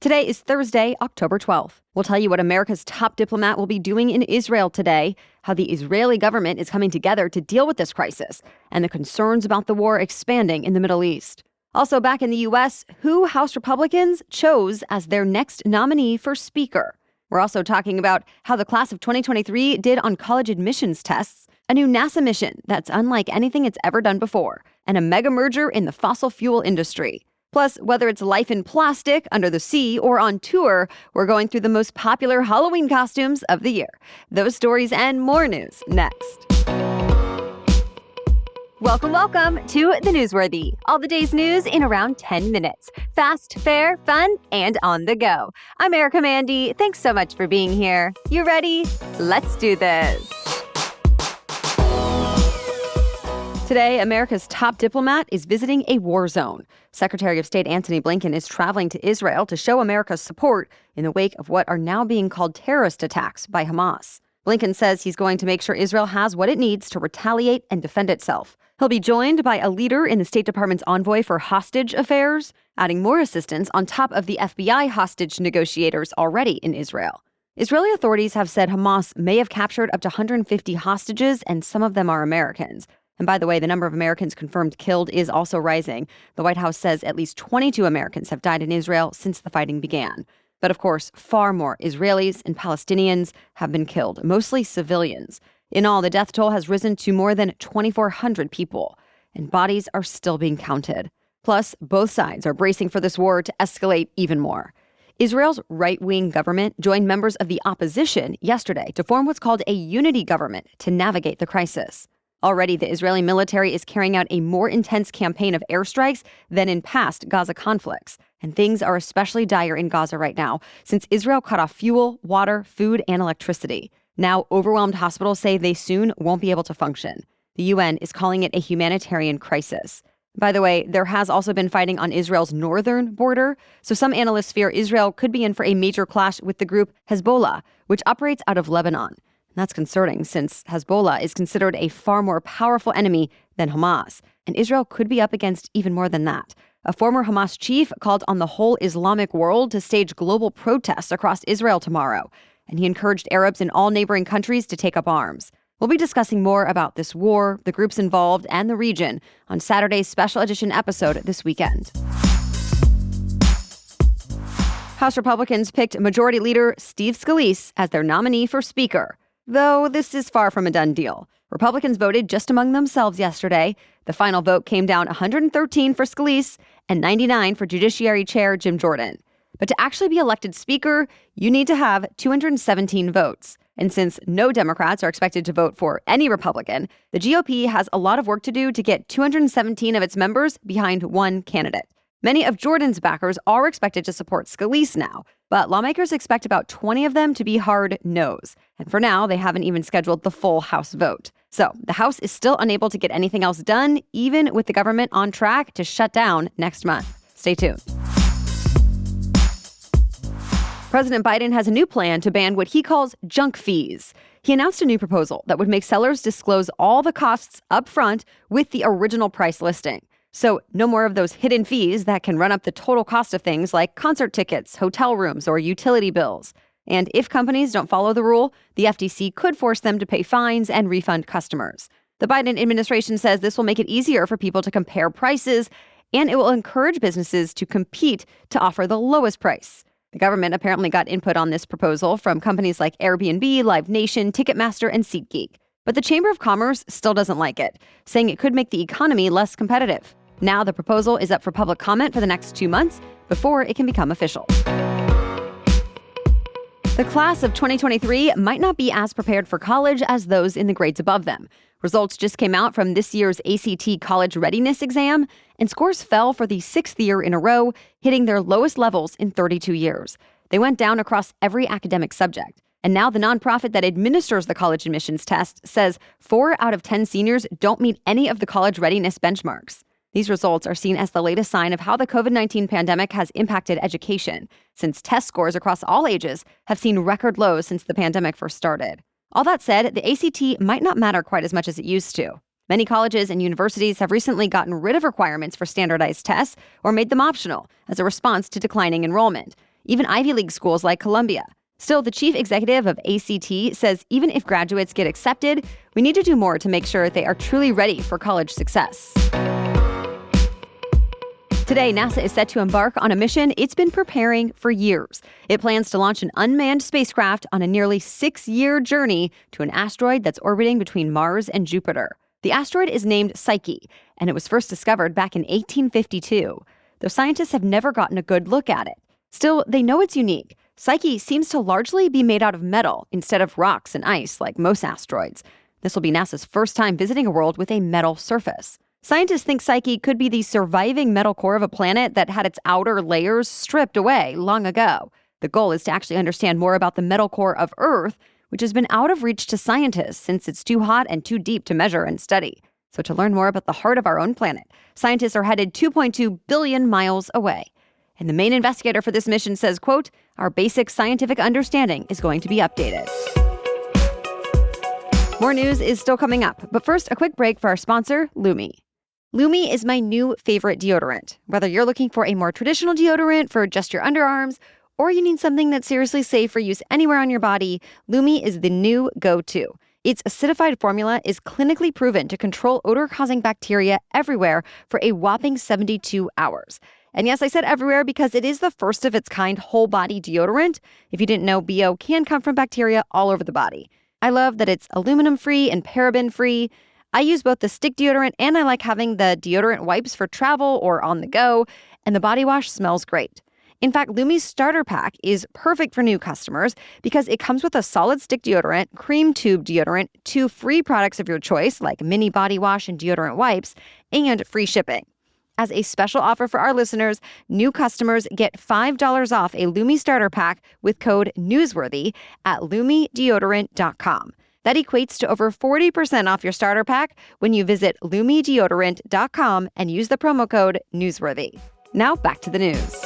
Today is Thursday, October 12th. We'll tell you what America's top diplomat will be doing in Israel today, how the Israeli government is coming together to deal with this crisis, and the concerns about the war expanding in the Middle East. Also back in the U.S., who House Republicans chose as their next nominee for Speaker. We're also talking about how the class of 2023 did on college admissions tests, a new NASA mission that's unlike anything it's ever done before, and a mega merger in the fossil fuel industry. Plus, whether it's life in plastic, under the sea, or on tour, we're going through the most popular Halloween costumes of the year. Those stories and more news next. Welcome to The Newsworthy. All the day's news in around 10 minutes. Fast, fair, fun, and on the go. I'm Erica Mandy. Thanks so much for being here. You ready? Let's do this. Today, America's top diplomat is visiting a war zone. Secretary of State Antony Blinken is traveling to Israel to show America's support in the wake of what are now being called terrorist attacks by Hamas. Blinken says he's going to make sure Israel has what it needs to retaliate and defend itself. He'll be joined by a leader in the State Department's envoy for hostage affairs, adding more assistance on top of the FBI hostage negotiators already in Israel. Israeli authorities have said Hamas may have captured up to 150 hostages, and some of them are Americans. And by the way, the number of Americans confirmed killed is also rising. The White House says at least 22 Americans have died in Israel since the fighting began. But of course, far more Israelis and Palestinians have been killed, mostly civilians. In all, the death toll has risen to more than 2,400 people, and bodies are still being counted. Plus, both sides are bracing for this war to escalate even more. Israel's right-wing government joined members of the opposition yesterday to form what's called a unity government to navigate the crisis. Already, the Israeli military is carrying out a more intense campaign of airstrikes than in past Gaza conflicts. And things are especially dire in Gaza right now, since Israel cut off fuel, water, food, and electricity. Now, overwhelmed hospitals say they soon won't be able to function. The UN is calling it a humanitarian crisis. By the way, there has also been fighting on Israel's northern border, so some analysts fear Israel could be in for a major clash with the group Hezbollah, which operates out of Lebanon. That's concerning since Hezbollah is considered a far more powerful enemy than Hamas, and Israel could be up against even more than that. A former Hamas chief called on the whole Islamic world to stage global protests across Israel tomorrow, and he encouraged Arabs in all neighboring countries to take up arms. We'll be discussing more about this war, the groups involved, and the region on Saturday's special edition episode this weekend. House Republicans picked Majority Leader Steve Scalise as their nominee for Speaker. Though this is far from a done deal. Republicans voted just among themselves yesterday. The final vote came down 113 for Scalise and 99 for Judiciary Chair Jim Jordan. But to actually be elected Speaker, you need to have 217 votes. And since no Democrats are expected to vote for any Republican, the GOP has a lot of work to do to get 217 of its members behind one candidate. Many of Jordan's backers are expected to support Scalise now, but lawmakers expect about 20 of them to be hard no's. And for now, they haven't even scheduled the full House vote. So the House is still unable to get anything else done, even with the government on track to shut down next month. Stay tuned. President Biden has a new plan to ban what he calls junk fees. He announced a new proposal that would make sellers disclose all the costs up front with the original price listing. So no more of those hidden fees that can run up the total cost of things like concert tickets, hotel rooms, or utility bills. And if companies don't follow the rule, the FTC could force them to pay fines and refund customers. The Biden administration says this will make it easier for people to compare prices, and it will encourage businesses to compete to offer the lowest price. The government apparently got input on this proposal from companies like Airbnb, Live Nation, Ticketmaster, and SeatGeek. But the Chamber of Commerce still doesn't like it, saying it could make the economy less competitive. Now the proposal is up for public comment for the next 2 months before it can become official. The class of 2023 might not be as prepared for college as those in the grades above them. Results just came out from this year's ACT college readiness exam, and scores fell for the 6th year in a row, hitting their lowest levels in 32 years. They went down across every academic subject. And now the nonprofit that administers the college admissions test says 4 out of 10 seniors don't meet any of the college readiness benchmarks. These results are seen as the latest sign of how the COVID-19 pandemic has impacted education, since test scores across all ages have seen record lows since the pandemic first started. All that said, the ACT might not matter quite as much as it used to. Many colleges and universities have recently gotten rid of requirements for standardized tests or made them optional as a response to declining enrollment. even Ivy League schools like Columbia. Still, the chief executive of ACT says even if graduates get accepted, we need to do more to make sure they are truly ready for college success. Today, NASA is set to embark on a mission it's been preparing for years. It plans to launch an unmanned spacecraft on a nearly 6-year journey to an asteroid that's orbiting between Mars and Jupiter. The asteroid is named Psyche, and it was first discovered back in 1852, though scientists have never gotten a good look at it. Still, they know it's unique. Psyche seems to largely be made out of metal instead of rocks and ice like most asteroids. This will be NASA's first time visiting a world with a metal surface. Scientists think Psyche could be the surviving metal core of a planet that had its outer layers stripped away long ago. The goal is to actually understand more about the metal core of Earth, which has been out of reach to scientists since it's too hot and too deep to measure and study. So to learn more about the heart of our own planet, scientists are headed 2.2 billion miles away. And the main investigator for this mission says, quote, "Our basic scientific understanding is going to be updated." More news is still coming up, but first, a quick break for our sponsor, Lumi. Lumi is my new favorite deodorant. Whether you're looking for a more traditional deodorant for just your underarms, or you need something that's seriously safe for use anywhere on your body, Lumi is the new go-to. Its acidified formula is clinically proven to control odor-causing bacteria everywhere for a whopping 72 hours. And yes, I said everywhere because it is the first of its kind whole-body deodorant. If you didn't know, BO can come from bacteria all over the body. I love that it's aluminum-free and paraben-free. I use both the stick deodorant and I like having the deodorant wipes for travel or on the go, and the body wash smells great. In fact, Lumi's starter pack is perfect for new customers because it comes with a solid stick deodorant, cream tube deodorant, 2 free products of your choice like mini body wash and deodorant wipes, and free shipping. As a special offer for our listeners, new customers get $5 off a Lumi starter pack with code NEWSWORTHY at lumideodorant.com. That equates to over 40% off your starter pack when you visit lumideodorant.com and use the promo code NEWSWORTHY. Now back to the news.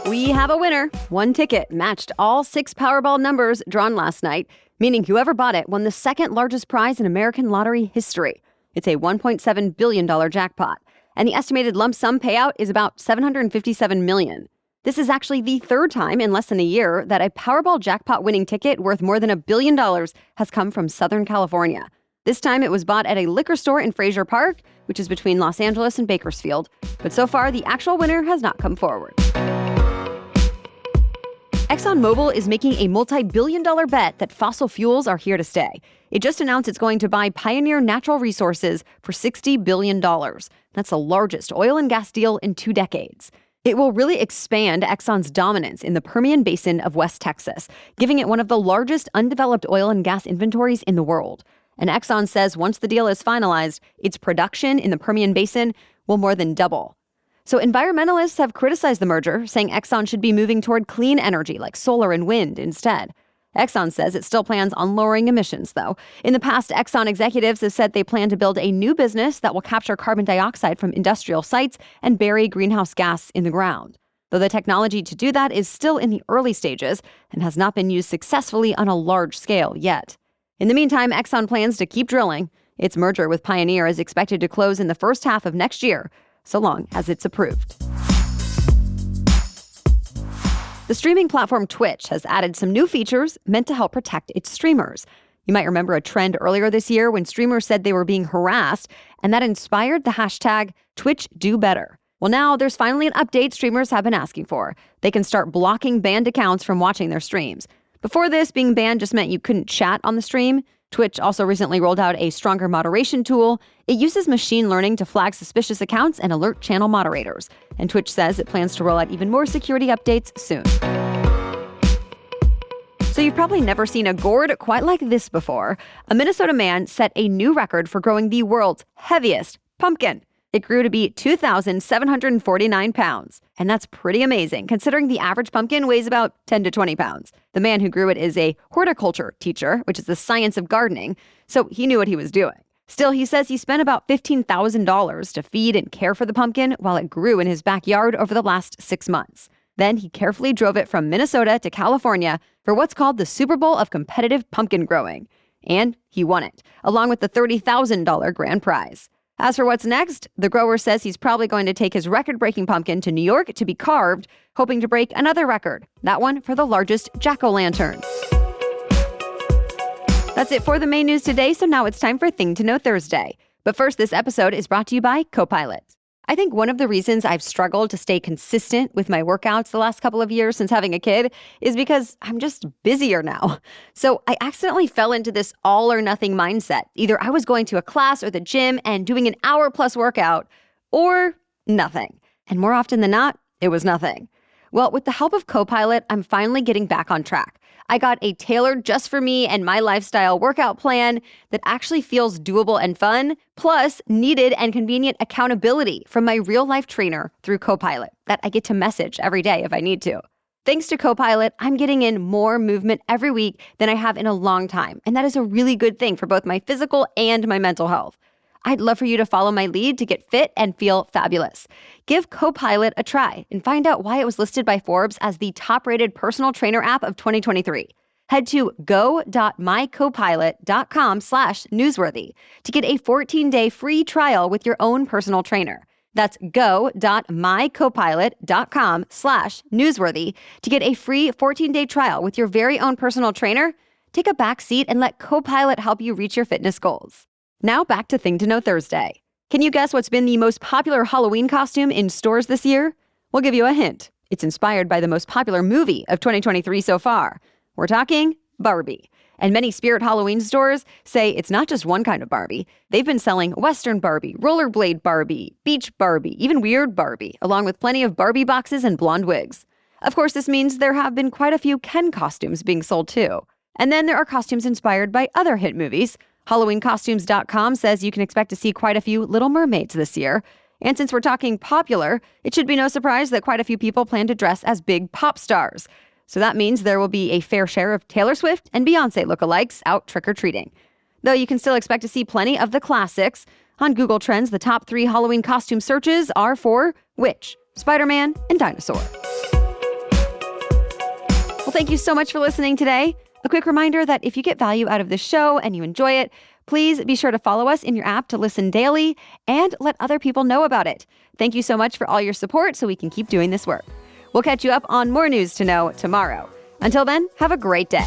We have a winner. One ticket matched all 6 Powerball numbers drawn last night, meaning whoever bought it won the second largest prize in American lottery history. It's a $1.7 billion jackpot, and the estimated lump sum payout is about $757 million. This is actually the 3rd time in less than a year that a Powerball jackpot winning ticket worth more than $1 billion has come from Southern California. This time it was bought at a liquor store in Fraser Park, which is between Los Angeles and Bakersfield. But so far, the actual winner has not come forward. ExxonMobil is making a multi-billion-dollar bet that fossil fuels are here to stay. It just announced it's going to buy Pioneer Natural Resources for $60 billion. That's the largest oil and gas deal in 2 decades. It will really expand Exxon's dominance in the Permian Basin of West Texas, giving it one of the largest undeveloped oil and gas inventories in the world. And Exxon says once the deal is finalized, its production in the Permian Basin will more than double. So environmentalists have criticized the merger, saying Exxon should be moving toward clean energy like solar and wind instead. Exxon says it still plans on lowering emissions, though. In the past, Exxon executives have said they plan to build a new business that will capture carbon dioxide from industrial sites and bury greenhouse gas in the ground. Though the technology to do that is still in the early stages and has not been used successfully on a large scale yet. In the meantime, Exxon plans to keep drilling. Its merger with Pioneer is expected to close in the first half of next year, so long as it's approved. The streaming platform Twitch has added some new features meant to help protect its streamers. You might remember a trend earlier this year when streamers said they were being harassed, and that inspired the hashtag #TwitchDoBetter. Well, now there's finally an update streamers have been asking for. They can start blocking banned accounts from watching their streams. Before this, being banned just meant you couldn't chat on the stream. Twitch also recently rolled out a stronger moderation tool. It uses machine learning to flag suspicious accounts and alert channel moderators. And Twitch says it plans to roll out even more security updates soon. So you've probably never seen a gourd quite like this before. A Minnesota man set a new record for growing the world's heaviest pumpkin. It grew to be 2,749 pounds. And that's pretty amazing, considering the average pumpkin weighs about 10 to 20 pounds. The man who grew it is a horticulture teacher, which is the science of gardening, so he knew what he was doing. Still, he says he spent about $15,000 to feed and care for the pumpkin while it grew in his backyard over the last 6 months. Then he carefully drove it from Minnesota to California for what's called the Super Bowl of competitive pumpkin growing. And he won it, along with the $30,000 grand prize. As for what's next, the grower says he's probably going to take his record-breaking pumpkin to New York to be carved, hoping to break another record, that one for the largest jack-o'-lantern. That's it for the main news today, so now it's time for Thing to Know Thursday. But first, this episode is brought to you by Copilot. I think one of the reasons I've struggled to stay consistent with my workouts the last couple of years since having a kid is because I'm just busier now. So I accidentally fell into this all or nothing mindset. Either I was going to a class or the gym and doing an hour-plus workout, or nothing. And more often than not, it was nothing. Well, with the help of Copilot, I'm finally getting back on track. I got a tailored just for me and my lifestyle workout plan that actually feels doable and fun, plus needed and convenient accountability from my real-life trainer through Copilot that I get to message every day if I need to. Thanks to Copilot, I'm getting in more movement every week than I have in a long time, and that is a really good thing for both my physical and my mental health. I'd love for you to follow my lead to get fit and feel fabulous. Give Copilot a try and find out why it was listed by Forbes as the top-rated personal trainer app of 2023. Head to go.mycopilot.com/newsworthy to get a 14-day free trial with your own personal trainer. That's go.mycopilot.com/newsworthy to get a free 14-day trial with your very own personal trainer. Take a back seat and let Copilot help you reach your fitness goals. Now back to Thing to Know Thursday. Can you guess what's been the most popular Halloween costume in stores this year? We'll give you a hint. It's inspired by the most popular movie of 2023 so far. We're talking Barbie. And many Spirit Halloween stores say it's not just one kind of Barbie. They've been selling Western Barbie, rollerblade Barbie, beach Barbie, even weird Barbie, along with plenty of Barbie boxes and blonde wigs. Of course, this means there have been quite a few Ken costumes being sold too. And then there are costumes inspired by other hit movies. HalloweenCostumes.com says you can expect to see quite a few Little Mermaids this year. And since we're talking popular, it should be no surprise that quite a few people plan to dress as big pop stars. So that means there will be a fair share of Taylor Swift and Beyonce lookalikes out trick-or-treating. Though you can still expect to see plenty of the classics. On Google Trends, the top 3 Halloween costume searches are for witch, Spider-Man, and dinosaur. Well, thank you so much for listening today. A quick reminder that if you get value out of this show and you enjoy it, please be sure to follow us in your app to listen daily and let other people know about it. Thank you so much for all your support so we can keep doing this work. We'll catch you up on more news to know tomorrow. Until then, have a great day.